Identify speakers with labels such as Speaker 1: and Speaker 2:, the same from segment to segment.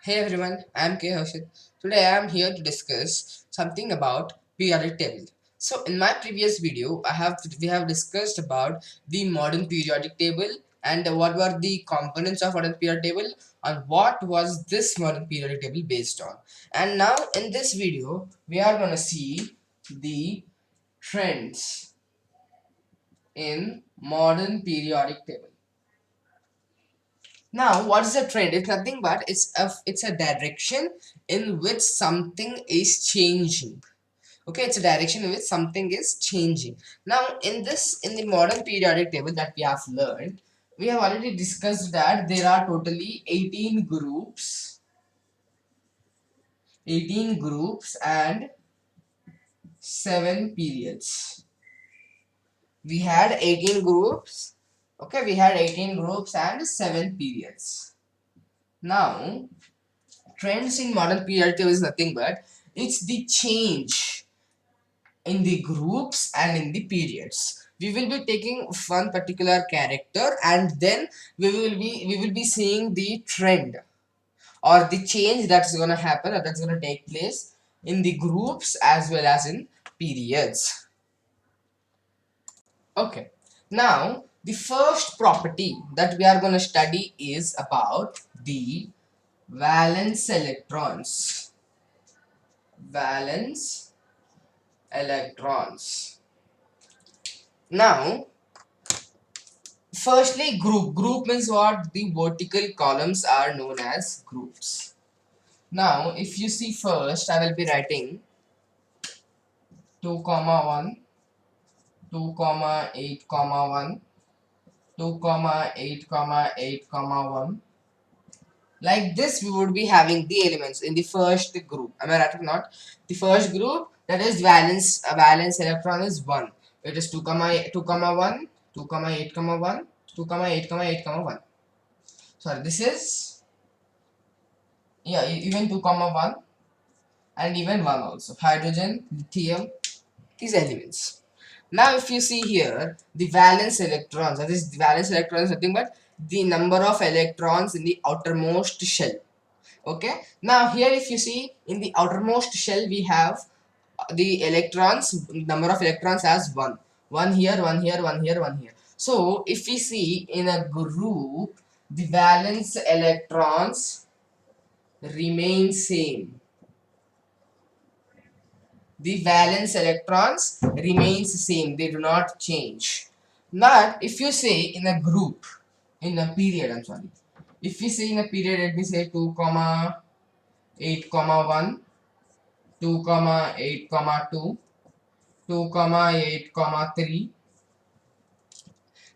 Speaker 1: Hey everyone, I'm K.Harshith. Today I am here to discuss something about periodic table. So in my previous video, we have discussed about the modern periodic table and what were the components of modern periodic table and what was this modern periodic table based on. And now in this video, we are gonna see the trends in modern periodic table. Now, what is a trend? It's nothing but it's a direction in which something is changing. Okay, it's a direction in which something is changing. Now, in the modern periodic table that we have learned, we have already discussed that there are totally 18 groups and 7 periods. We had 18 groups. Okay, we had 18 groups and 7 periods. Now, trends in modern periodic table is nothing but it's the change in the groups and in the periods. We will be taking one particular character and then we will be seeing the trend or the change that's gonna happen or that's gonna take place in the groups as well as in periods. Okay, now the first property that we are gonna study is about the valence electrons. Valence electrons. Now, firstly, group means what? The vertical columns are known as groups. Now, if you see, first I will be writing 2 comma 1, 2 comma 8 comma 1, 2 comma 8 comma 8 comma 1. Like this we would be having the elements in the first group. Am I right or not? The first group, that is valence electron is 1. It is 2 comma 2 comma 1, 2 comma 8 comma 1, 2 comma 8 comma 8 comma 1. Sorry, this is, yeah, even 2 comma 1 and even 1 also. Hydrogen, lithium, these elements. Now if you see here, the valence electrons, that is, the valence electron is nothing but the number of electrons in the outermost shell. Okay, now here if you see, in the outermost shell we have the electrons, number of electrons as 1 here, 1 here, 1 here, 1 here. So if we see in a group, the valence electrons remain same. The valence electrons remains same, they do not change. But if you say in a group, in a period, I'm sorry, if we say in a period, let me say 2 comma 8 comma 1, 2 comma 8 comma 2, 2 comma 8 comma 3.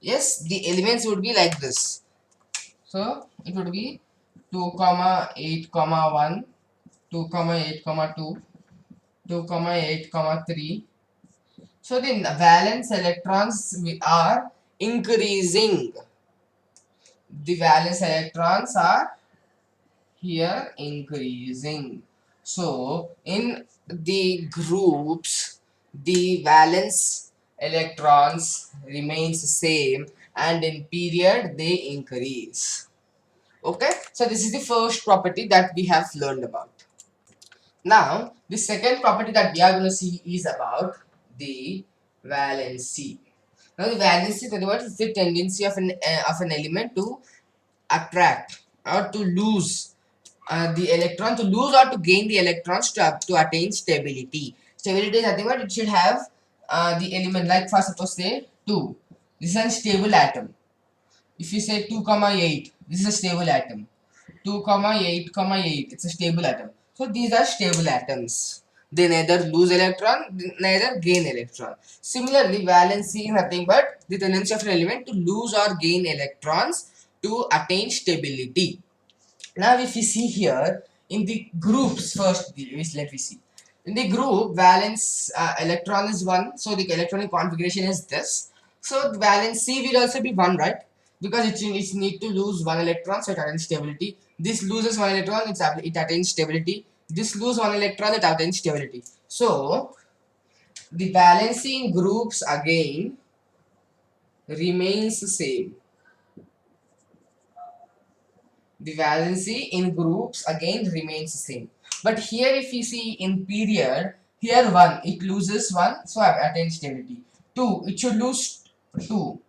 Speaker 1: Yes, the elements would be like this. So it would be 2 comma 8 comma 1, 2 comma 8 comma 2, 2 comma 8 comma 3. So the valence electrons are increasing. The valence electrons are here increasing. So in the groups, the valence electrons remains same and in period they increase. Okay, so this is the first property that we have learned about. Now the second property that we are going to see is about the valency. Now the valency, in other words, is the tendency of an element to attract or to lose the electron, to lose or to gain the electrons to attain stability. Stability is nothing but it should have the element, like for suppose say 2. This is a stable atom. If you say 2 comma 8, this is a stable atom. 2 comma 8 comma 8, it's a stable atom. So these are stable atoms. They neither lose electron, neither gain electron. Similarly, valency is nothing but the tendency of an element to lose or gain electrons to attain stability. Now if we see here in the groups, first let me see. In the group, valence electron is 1, so the electronic configuration is this. So the valence C will also be 1, right? Because it need to lose 1 electron, so it attains stability. This loses 1 electron, it attains stability. This loses 1 electron, it attains stability. So the valency in groups again remains the same. The valency in groups again remains the same. But here if we see in period, here 1, it loses 1, so it attains stability. 2, it should lose 2,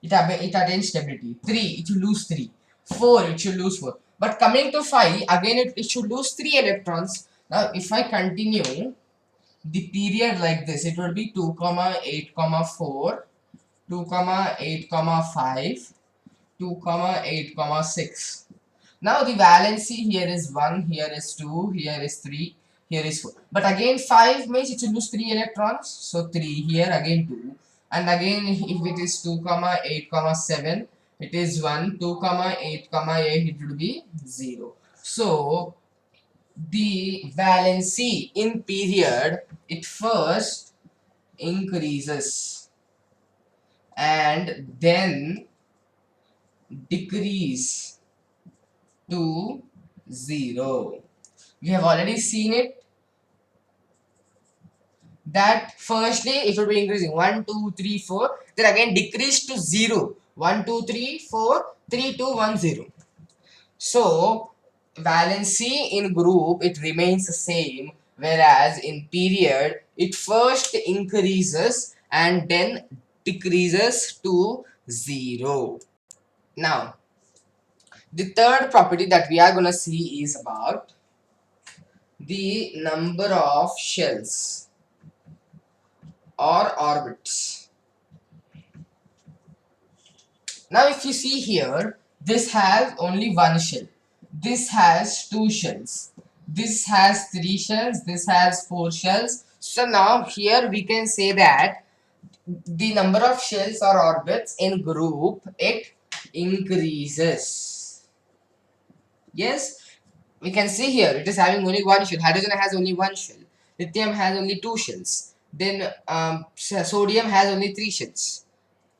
Speaker 1: it attains stability. 3, it should lose 3. 4, it should lose 4. But coming to 5, again it should lose 3 electrons. Now if I continue the period like this, it will be 2, 8, 4, 2, 8, 5, 2, 8, 6. Now the valency here is 1, here is 2, here is 3, here is 4. But again 5 means it should lose 3 electrons. So 3 here, again 2. And again if it is 2, 8, 7, it is 1, 2, 8, 8, it would be 0. So the valency in period, it first increases and then decrease to 0. We have already seen it that firstly it will be increasing 1, 2, 3, 4, then again decrease to 0. 1, 2, 3, 4, 3, 2, 1, 0. So valency in group, it remains the same, whereas in period it first increases and then decreases to 0. Now the third property that we are going to see is about the number of shells or orbits. Now if you see here, this has only one shell, this has two shells, this has three shells, this has four shells. So now here we can say that the number of shells or orbits in group, it increases. Yes, we can see here it is having only one shell. Hydrogen has only one shell, lithium has only two shells, then sodium has only three shells.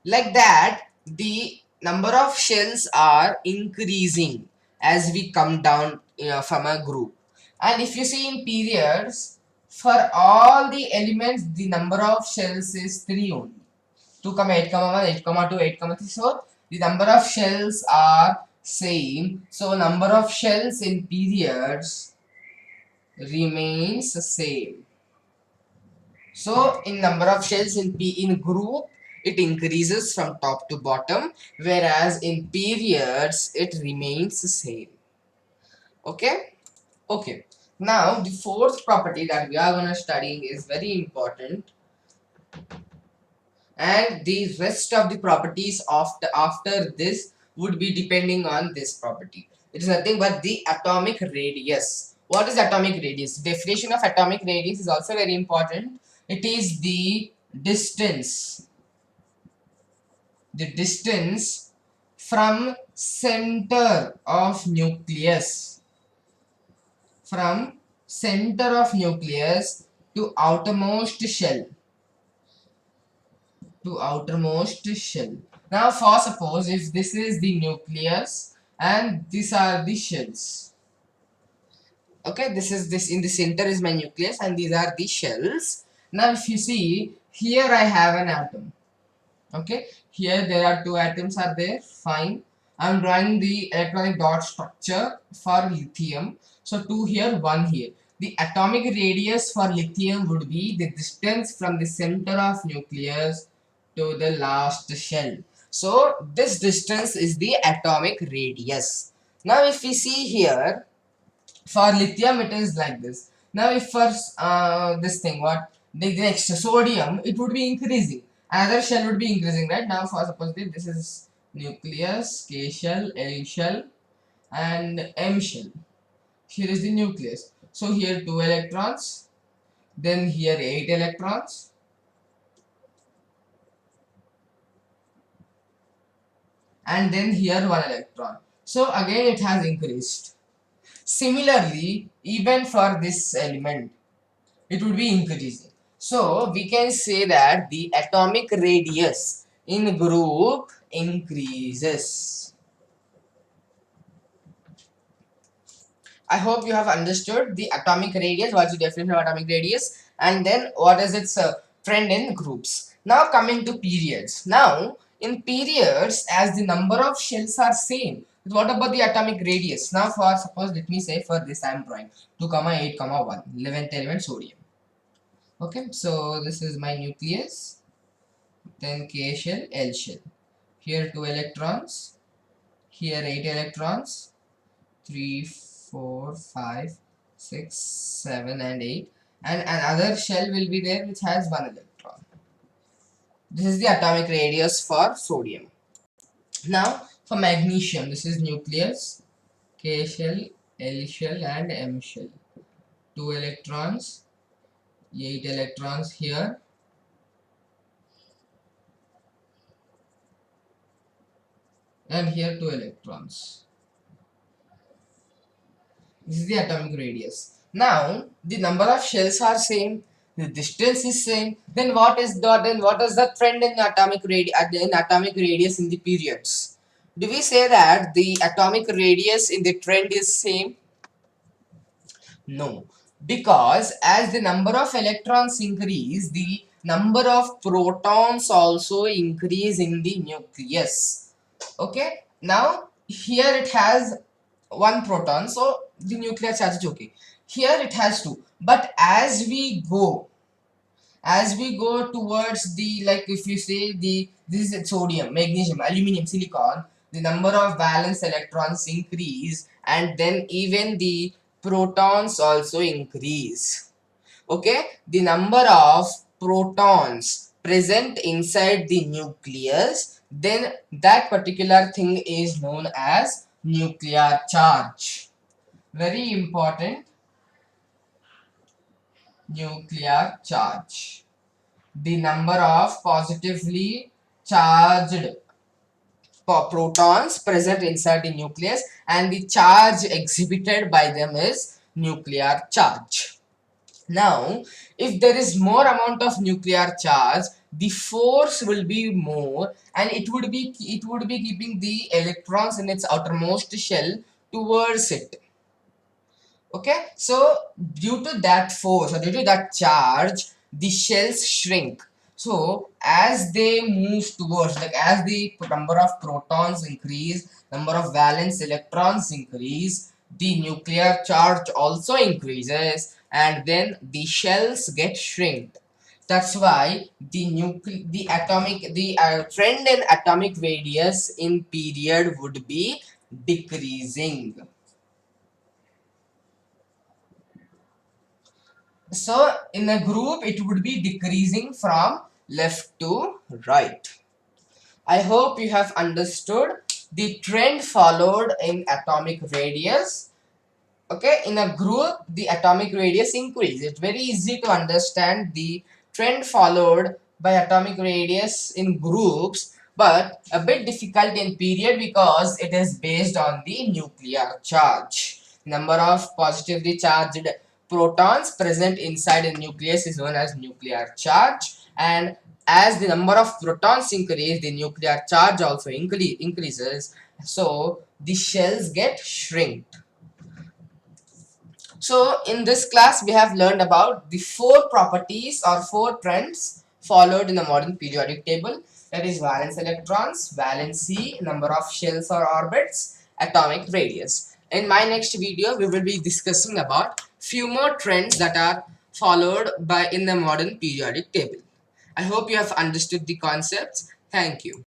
Speaker 1: Like that, the number of shells are increasing as we come down from a group. And if you see in periods, for all the elements the number of shells is 3 only. 2, 8, 1, 8, 2, 8, 3. So the number of shells are same. So number of shells in periods remains the same. So in number of shells in group, it increases from top to bottom, whereas in periods it remains the same. Okay. Now the fourth property that we are going to study is very important, and the rest of the properties after this would be depending on this property. It is nothing but the atomic radius. What is atomic radius? Definition of atomic radius is also very important. It is the distance from center of nucleus to outermost shell. Now for suppose if this is the nucleus and these are the shells. Okay, this in the center is my nucleus and these are the shells. Now if you see here, I have an atom. Okay, here there are two atoms are there. Fine, I'm drawing the electronic dot structure for lithium. So 2 here, 1 here. The atomic radius for lithium would be the distance from the center of nucleus to the last shell. So this distance is the atomic radius. Now if we see here, for lithium it is like this. Now if for this thing, what the next sodium, it would be increasing, another shell would be increasing, right? Now for suppose this is nucleus, K shell, L shell and M shell. Here is the nucleus. So here 2 electrons, then here 8 electrons, and then here 1 electron. So again it has increased. Similarly, even for this element, it would be increasing. So we can say that the atomic radius in group increases. I hope you have understood the atomic radius, what's the definition of atomic radius, and then what is its trend in groups. Now coming to periods. Now in periods, as the number of shells are same, What about the atomic radius? Now for suppose let me say for this I am drawing 2 comma 8 comma 1 11th element sodium. Okay, so this is my nucleus, then K shell, L shell. Here 2 electrons, here 8 electrons, 3, 4, 5, 6, 7 and 8, and another shell will be there which has 1 electron. This is the atomic radius for sodium. Now for magnesium, this is nucleus, K shell, L shell and M shell. 2 electrons, 8 electrons here, and here 2 electrons. This is the atomic radius. Now the number of shells are same, the distance is same. Then what is the trend in atomic radius in the periods? Do we say that the atomic radius in the trend is same? No, because as the number of electrons increase, the number of protons also increase in the nucleus. Okay, now here it has 1 proton, so the nuclear charge is okay. Here it has 2, but as we go towards the, like if you say this is sodium, magnesium, aluminum, silicon, the number of valence electrons increase, and then even the protons also increase. Okay, the number of protons present inside the nucleus, then that particular thing is known as nuclear charge. Very important, nuclear charge. The number of positively charged protons present inside the nucleus and the charge exhibited by them is nuclear charge. Now, if there is more amount of nuclear charge, the force will be more, and it would be keeping the electrons in its outermost shell towards it. Okay, so due to that force or due to that charge, the shells shrink. So as they move towards, like as the number of protons increase, number of valence electrons increase, the nuclear charge also increases, and then the shells get shrink. That's why the trend in atomic radius in period would be decreasing. So in a group it would be decreasing from left to right. I hope you have understood the trend followed in atomic radius. Okay, in a group the atomic radius increases. It's very easy to understand the trend followed by atomic radius in groups, but a bit difficult in period because it is based on the nuclear charge. Number of positively charged protons present inside a nucleus is known as nuclear charge, and as the number of protons increase, the nuclear charge also increases, so the shells get shrink. So in this class we have learned about the 4 properties or 4 trends followed in the modern periodic table, that is valence electrons, valency, number of shells or orbits, atomic radius. In my next video we will be discussing about few more trends that are followed by in the modern periodic table. I hope you have understood the concepts. Thank you.